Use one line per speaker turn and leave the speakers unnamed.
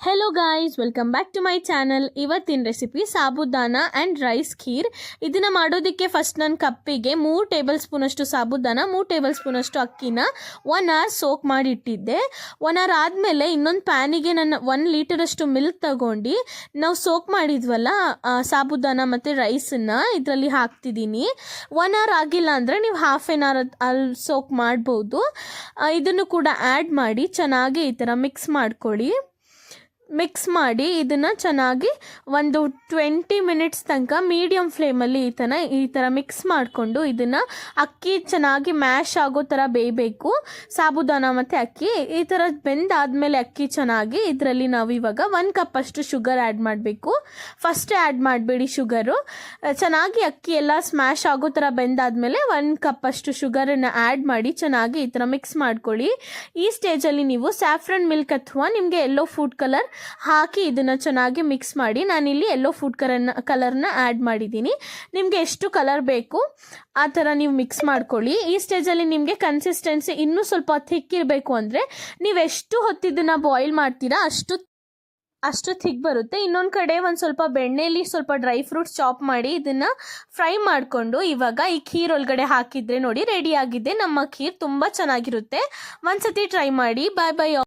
Hello guys, welcome back to my channel. ಇವತ್ತಿನ recipe sabudana and rice kheer. ಇದನ್ನು ಮಾಡೋದಕ್ಕೆ first ನನ್ನ ಕಪ್ಪಿಗೆ 3 ಟೇಬಲ್ ಸ್ಪೂನಷ್ಟು ಸಾಬುದಾನ, 3 ಟೇಬಲ್ ಸ್ಪೂನಷ್ಟು ಅಕ್ಕಿನ 1 ಅವರ್ ಸೋಕ್ ಮಾಡಿ ಇಟ್ಟಿದ್ದೆ. 1 ಅವರ್ ಆದಮೇಲೆ ಇನ್ನೊಂದು ಪ್ಯಾನಿಗೆ ನಾನು 1 ಲೀಟರಷ್ಟು ಮಿಲ್ಕ್ ತಗೊಂಡು ನಾವು ಸೋಕ್ ಮಾಡಿದ್ವಲ್ಲ ಸಾಬುದಾನ ಮತ್ತು ರೈಸನ್ನು ಇದರಲ್ಲಿ ಹಾಕ್ತಿದ್ದೀನಿ. 1 ಅವರ್ ಆಗಿಲ್ಲ ಅಂದರೆ ನೀವು ಹಾಫ್ ಆನ್ ಅವರ್ ಅಲ್ಲಿ ಸೋಕ್ ಮಾಡ್ಬೋದು. ಇದನ್ನು ಕೂಡ ಆ್ಯಡ್ ಮಾಡಿ ಚೆನ್ನಾಗಿ ಈ ಥರ ಮಿಕ್ಸ್ ಮಾಡ್ಕೊಳ್ಳಿ. ಮಿಕ್ಸ್ ಮಾಡಿ ಇದನ್ನು ಚೆನ್ನಾಗಿ ಒಂದು 20 ಮಿನಿಟ್ಸ್ ತನಕ ಮೀಡಿಯಮ್ ಫ್ಲೇಮಲ್ಲಿ ಈ ಥರ ಮಿಕ್ಸ್ ಮಾಡಿಕೊಂಡು ಇದನ್ನು ಅಕ್ಕಿ ಚೆನ್ನಾಗಿ ಮ್ಯಾಶ್ ಆಗೋ ಥರ ಬೇಯಬೇಕು. ಸಾಬುದಾನ ಮತ್ತು ಅಕ್ಕಿ ಈ ಥರ ಬೆಂದಾದಮೇಲೆ ಅಕ್ಕಿ ಚೆನ್ನಾಗಿ ಇದರಲ್ಲಿ ನಾವು ಇವಾಗ 1 ಕಪ್ಪಷ್ಟು ಶುಗರ್ ಆ್ಯಡ್ ಮಾಡಬೇಕು. ಫಸ್ಟೇ ಆ್ಯಡ್ ಮಾಡಬೇಡಿ ಶುಗರು. ಚೆನ್ನಾಗಿ ಅಕ್ಕಿ ಎಲ್ಲ ಸ್ಮ್ಯಾಶ್ ಆಗೋ ಥರ ಬೆಂದಾದಮೇಲೆ 1 ಕಪ್ಪಷ್ಟು ಶುಗರನ್ನು ಆ್ಯಡ್ ಮಾಡಿ ಚೆನ್ನಾಗಿ ಈ ಥರ ಮಿಕ್ಸ್ ಮಾಡ್ಕೊಳ್ಳಿ. ಈ ಸ್ಟೇಜಲ್ಲಿ ನೀವು ಸ್ಯಾಫ್ರನ್ ಮಿಲ್ಕ್ ಅಥವಾ ನಿಮಗೆ ಯೆಲ್ಲೋ ಫುಡ್ ಕಲರ್ ಹಾಕಿ ಇದನ್ನು ಚೆನ್ನಾಗಿ ಮಿಕ್ಸ್ ಮಾಡಿ. ನಾನಿಲ್ಲಿ ಯೆಲ್ಲೋ ಫುಡ್ ಕಲರ್ನ ಆ್ಯಡ್ ಮಾಡಿದ್ದೀನಿ. ನಿಮಗೆ ಎಷ್ಟು ಕಲರ್ ಬೇಕು ಆ ಥರ ನೀವು ಮಿಕ್ಸ್ ಮಾಡ್ಕೊಳ್ಳಿ. ಈ ಸ್ಟೇಜಲ್ಲಿ ನಿಮಗೆ ಕನ್ಸಿಸ್ಟೆನ್ಸಿ ಇನ್ನೂ ಸ್ವಲ್ಪ ಥಿಕ್ ಇರಬೇಕು ಅಂದರೆ ನೀವು ಎಷ್ಟು ಹೊತ್ತಿದ್ದನ್ನು ಬಾಯ್ಲ್ ಮಾಡ್ತೀರಾ ಅಷ್ಟು ಥಿಕ್ ಬರುತ್ತೆ. ಇನ್ನೊಂದು ಕಡೆ ಒಂದು ಸ್ವಲ್ಪ ಬೆಣ್ಣೆಯಲ್ಲಿ ಸ್ವಲ್ಪ ಡ್ರೈ ಫ್ರೂಟ್ಸ್ ಚಾಪ್ ಮಾಡಿ ಇದನ್ನು ಫ್ರೈ ಮಾಡಿಕೊಂಡು ಇವಾಗ ಈ ಖೀರ್ ಒಳಗಡೆ ಹಾಕಿದರೆ ನೋಡಿ ರೆಡಿ ಆಗಿದೆ ನಮ್ಮ ಖೀರ್. ತುಂಬ ಚೆನ್ನಾಗಿರುತ್ತೆ. ಒಂದ್ಸತಿ ಟ್ರೈ ಮಾಡಿ. ಬಾಯ್ ಬಾಯ್.